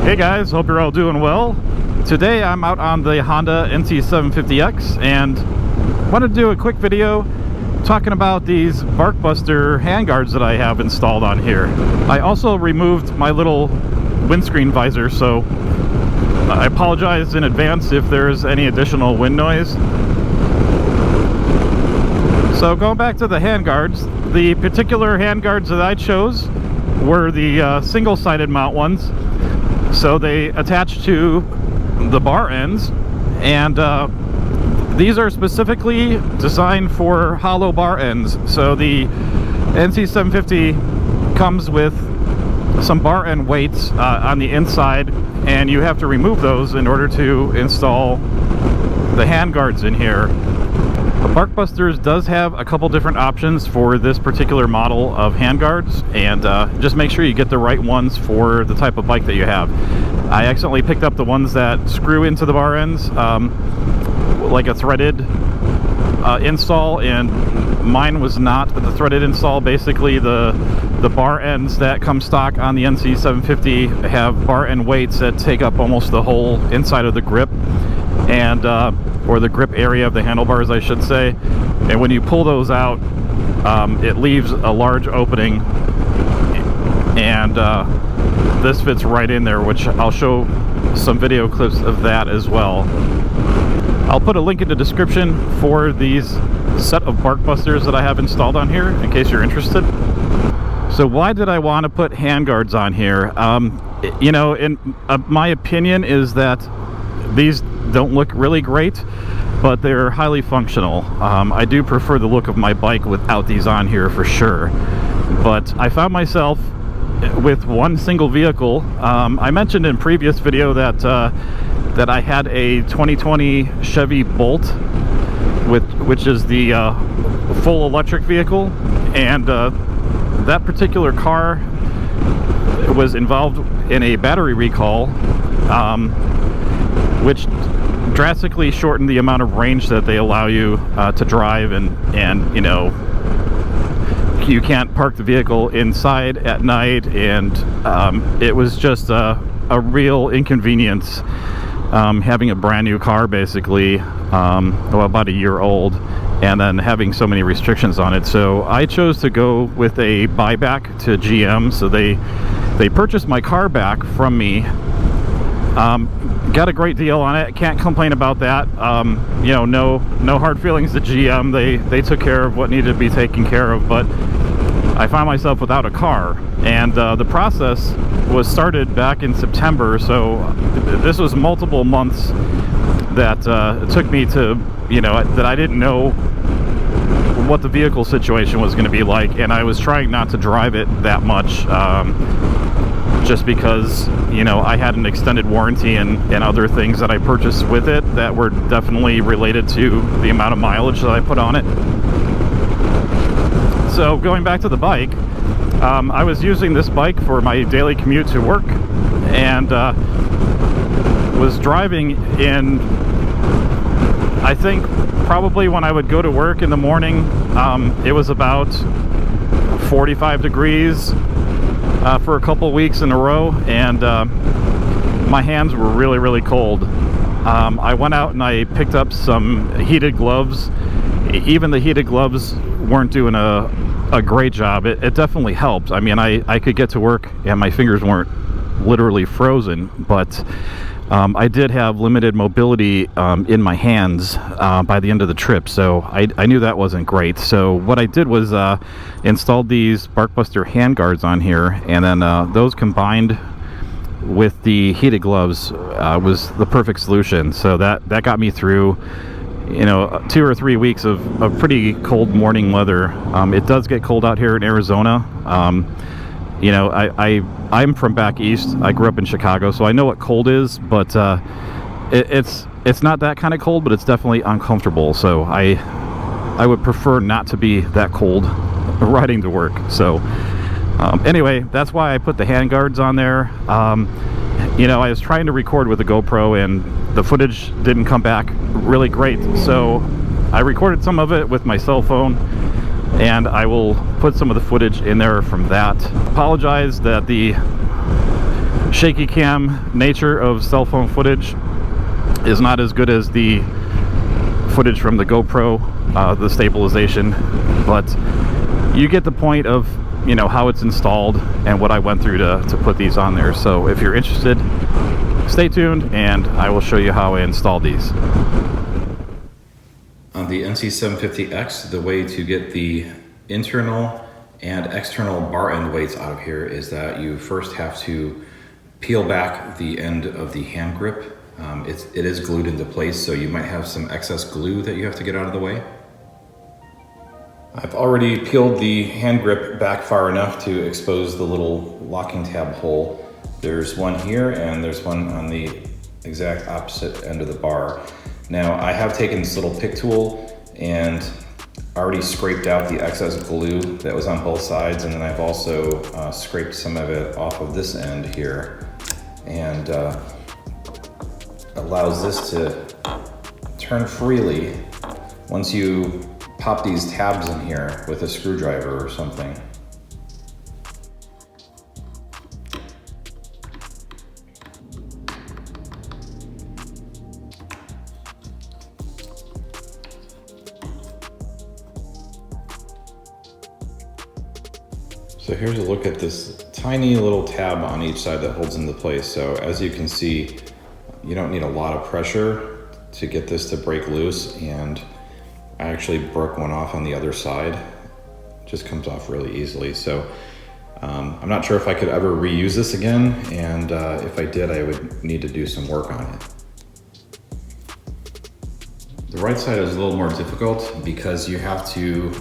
Hey guys, hope you're all doing well. Today I'm out on the Honda NC750X and want to do a quick video talking about these Barkbuster handguards that I have installed on here. I also removed my little windscreen visor, so I apologize in advance if there's any additional wind noise. So going back to the handguards, the particular handguards that I chose were the single-sided mount ones. So they attach to the bar ends, and these are specifically designed for hollow bar ends. So the NC750 comes with some bar end weights on the inside, and you have to remove those in order to install the handguards in here. Barkbusters does have a couple different options for this particular model of handguards, and just make sure you get the right ones for the type of bike that you have. I accidentally picked up the ones that screw into the bar ends, like a threaded install, and mine was not the threaded install. Basically, the bar ends that come stock on the NC750 have bar end weights that take up almost the whole inside of the grip, and or the grip area of the handlebars, I should say. And when you pull those out, it leaves a large opening, and this fits right in there, which I'll show some video clips of that as well. I'll put a link in the description for these set of Barkbusters that I have installed on here in case you're interested. So why did I want to put handguards on here? You know, in my opinion is that these don't look really great, but they're highly functional. I do prefer the look of my bike without these on here for sure. But I found myself with one single vehicle. I mentioned in previous video that that I had a 2020 Chevy Bolt, which is the full electric vehicle, and that particular car was involved in a battery recall, which drastically shortened the amount of range that they allow you to drive, and you know, you can't park the vehicle inside at night, and it was just a real inconvenience having a brand new car, basically, about a year old, and then having so many restrictions on it. So I chose to go with a buyback to GM. So they purchased my car back from me. Got a great deal on it. Can't complain about that. You know, no hard feelings to GM. They took care of what needed to be taken care of, but I found myself without a car, and the process was started back in September. So this was multiple months that it took me to, you know, that I didn't know what the vehicle situation was going to be like, and I was trying not to drive it that much, just because, you know, I had an extended warranty and other things that I purchased with it that were definitely related to the amount of mileage that I put on it. So going back to the bike, I was using this bike for my daily commute to work, and was driving in, I think probably when I would go to work in the morning, it was about 45 degrees for a couple weeks in a row, and my hands were really cold. I went out and I picked up some heated gloves. Even the heated gloves weren't doing a great job. It definitely helped. I mean, I could get to work and my fingers weren't literally frozen, but I did have limited mobility in my hands by the end of the trip, so I knew that wasn't great. So what I did was installed these Barkbuster handguards on here, and then those combined with the heated gloves was the perfect solution. So that got me through, you know, 2 or 3 weeks of pretty cold morning weather. It does get cold out here in Arizona. You know, I'm from back east. I grew up in Chicago, so I know what cold is, but it's not that kind of cold, but it's definitely uncomfortable. So I would prefer not to be that cold riding to work. So anyway, that's why I put the handguards on there. You know, I was trying to record with a GoPro, and the footage didn't come back really great, so I recorded some of it with my cell phone, and I will put some of the footage in there from that. Apologize that the shaky cam nature of cell phone footage is not as good as the footage from the GoPro, the stabilization, but you get the point of, you know, how it's installed and what I went through to put these on there. So if you're interested, stay tuned and I will show you how I installed these. On the NC750X, the way to get the internal and external bar end weights out of here is that you first have to peel back the end of the hand grip. It is glued into place, so you might have some excess glue that you have to get out of the way. I've already peeled the hand grip back far enough to expose the little locking tab hole. There's one here and there's one on the exact opposite end of the bar. Now I have taken this little pick tool and already scraped out the excess glue that was on both sides, and then I've also scraped some of it off of this end here, and allows this to turn freely once you pop these tabs in here with a screwdriver or something. So here's a look at this tiny little tab on each side that holds into place. So as you can see, you don't need a lot of pressure to get this to break loose, and I actually broke one off on the other side. It just comes off really easily. So I'm not sure if I could ever reuse this again, and if I did, I would need to do some work on it. The right side is a little more difficult because you have to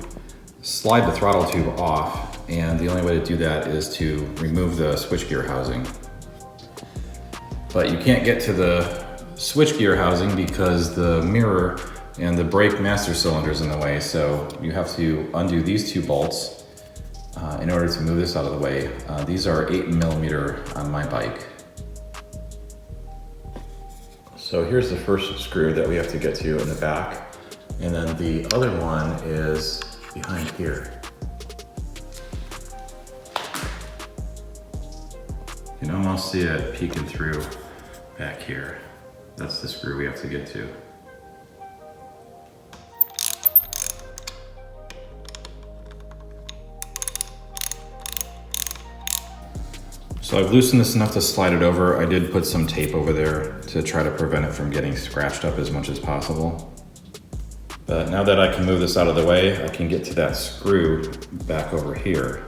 slide the throttle tube off, and the only way to do that is to remove the switchgear housing. But you can't get to the switchgear housing because the mirror and the brake master cylinder is in the way, so you have to undo these two bolts in order to move this out of the way. These are 8mm on my bike. So here's the first screw that we have to get to in the back, and then the other one is behind here. You can almost see it peeking through back here. That's the screw we have to get to. So I've loosened this enough to slide it over. I did put some tape over there to try to prevent it from getting scratched up as much as possible. But now that I can move this out of the way, I can get to that screw back over here.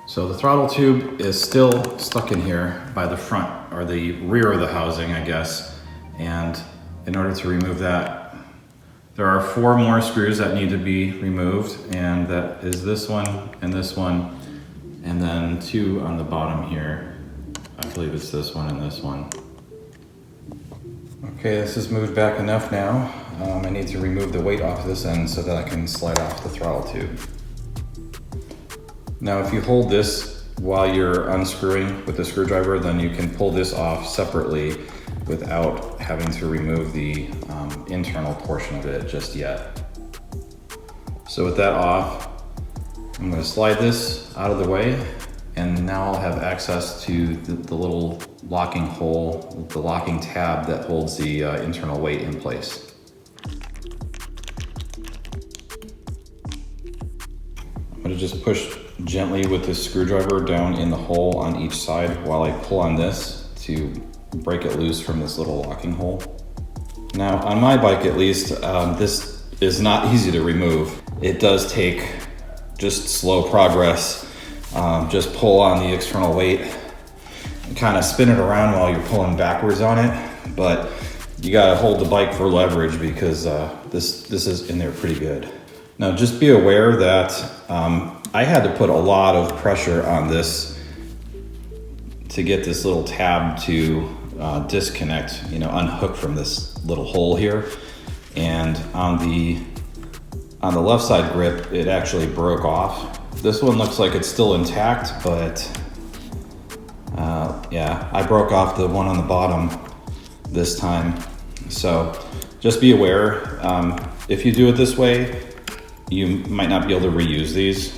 So the throttle tube is still stuck in here by the front, or the rear of the housing, I guess. And in order to remove that, there are 4 more screws that need to be removed, and that is this one, and then 2 on the bottom here. I believe it's this one and this one. Okay, this is moved back enough now. I need to remove the weight off this end so that I can slide off the throttle tube. Now, if you hold this while you're unscrewing with the screwdriver, then you can pull this off separately without having to remove the internal portion of it just yet. So with that off, I'm going to slide this out of the way, and now I'll have access to the little locking hole, the locking tab that holds the internal weight in place. I'm going to just push gently with this screwdriver down in the hole on each side while I pull on this to break it loose from this little locking hole. Now, on my bike at least, this is not easy to remove. It does take just slow progress. Just pull on the external weight and kind of spin it around while you're pulling backwards on it. But you gotta hold the bike for leverage because this is in there pretty good. Now, just be aware that I had to put a lot of pressure on this to get this little tab to disconnect, unhook from this little hole here. And on the left side grip, it actually broke off. This one looks like it's still intact, but Yeah, I broke off the one on the bottom this time. So just be aware, if you do it this way, you might not be able to reuse these.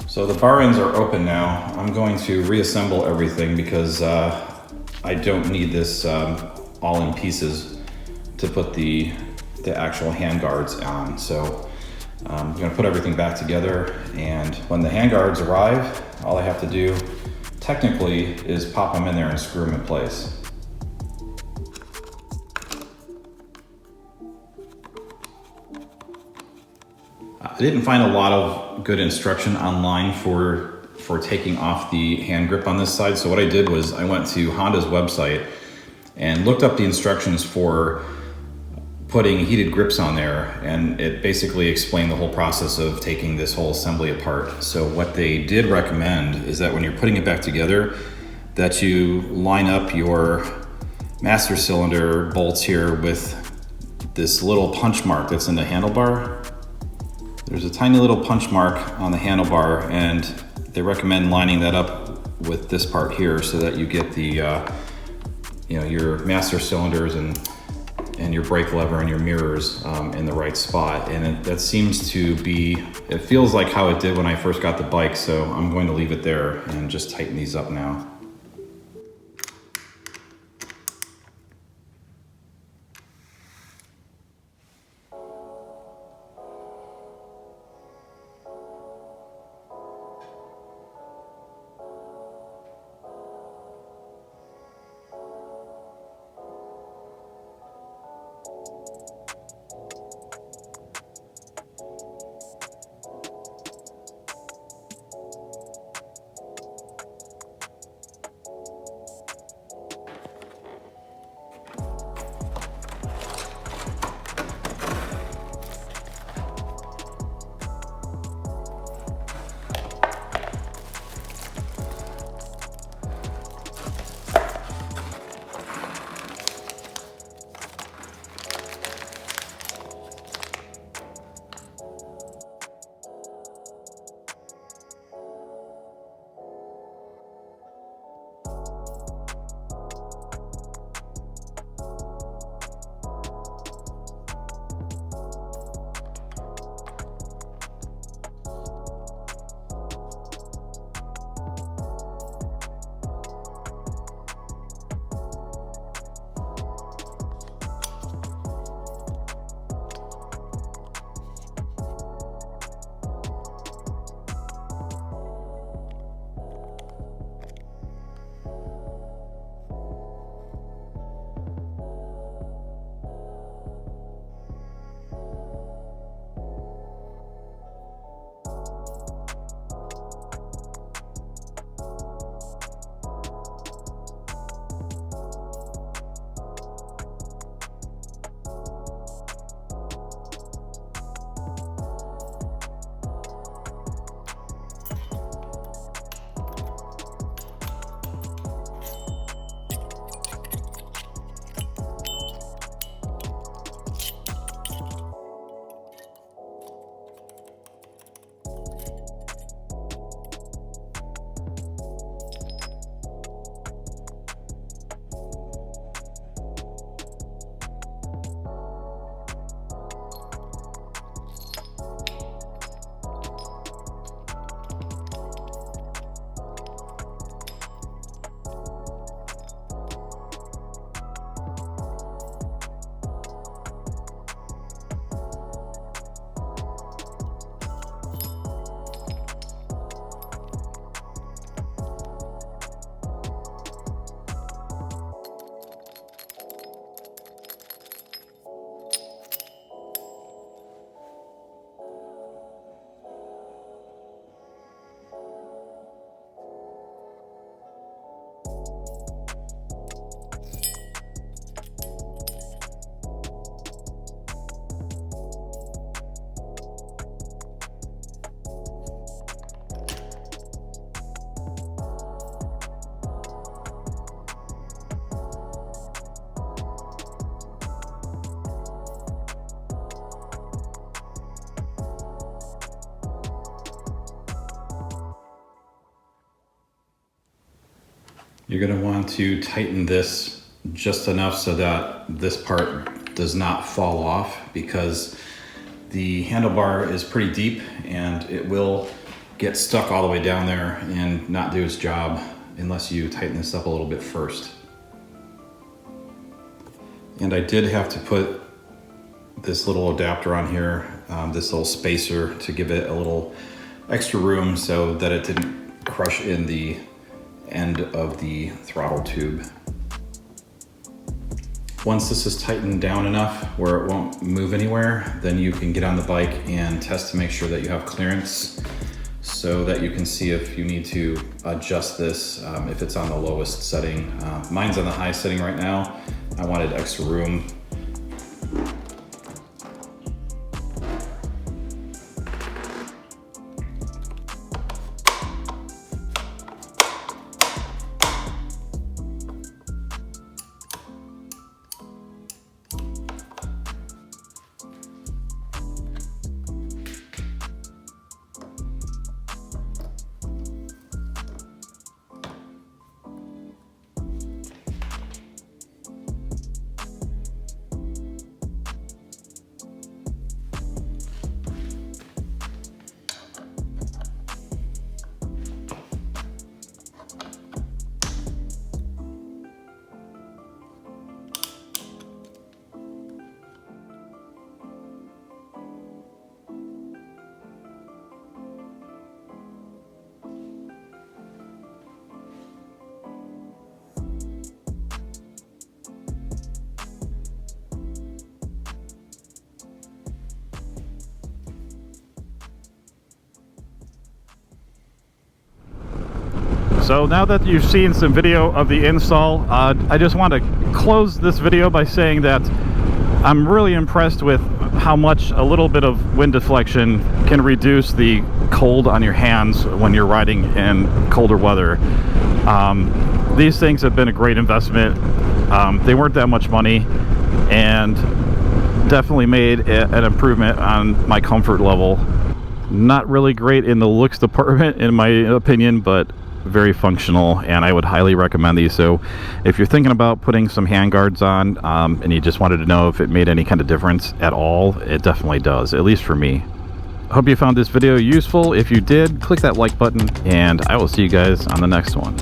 So the bar ends are open now. I'm going to reassemble everything because I don't need this all in pieces to put the actual handguards on. So I'm gonna put everything back together, and when the handguards arrive, all I have to do technically is pop them in there and screw them in place. I didn't find a lot of good instruction online for taking off the hand grip on this side. So what I did was I went to Honda's website and looked up the instructions for putting heated grips on there, and it basically explained the whole process of taking this whole assembly apart. So what they did recommend is that when you're putting it back together, that you line up your master cylinder bolts here with this little punch mark that's in the handlebar. There's a tiny little punch mark on the handlebar, and they recommend lining that up with this part here so that you get the your master cylinders and your brake lever and your mirrors in the right spot. And that seems to be, it feels like how it did when I first got the bike, so I'm going to leave it there and just tighten these up now. You're going to want to tighten this just enough so that this part does not fall off, because the handlebar is pretty deep and it will get stuck all the way down there and not do its job unless you tighten this up a little bit first. And I did have to put this little adapter on here, this little spacer, to give it a little extra room so that it didn't crush in the end of the throttle tube. Once this is tightened down enough where it won't move anywhere, then you can get on the bike and test to make sure that you have clearance, so that you can see if you need to adjust this if it's on the lowest setting. Mine's on the high setting right now. I wanted extra room. So now that you've seen some video of the install, I just want to close this video by saying that I'm really impressed with how much a little bit of wind deflection can reduce the cold on your hands when you're riding in colder weather. These things have been a great investment. They weren't that much money and definitely made an improvement on my comfort level. Not really great in the looks department in my opinion, but very functional, and I would highly recommend these. So if you're thinking about putting some handguards on and you just wanted to know if it made any kind of difference at all, it definitely does, at least for me. Hope you found this video useful. If you did, click that like button, and I will see you guys on the next one.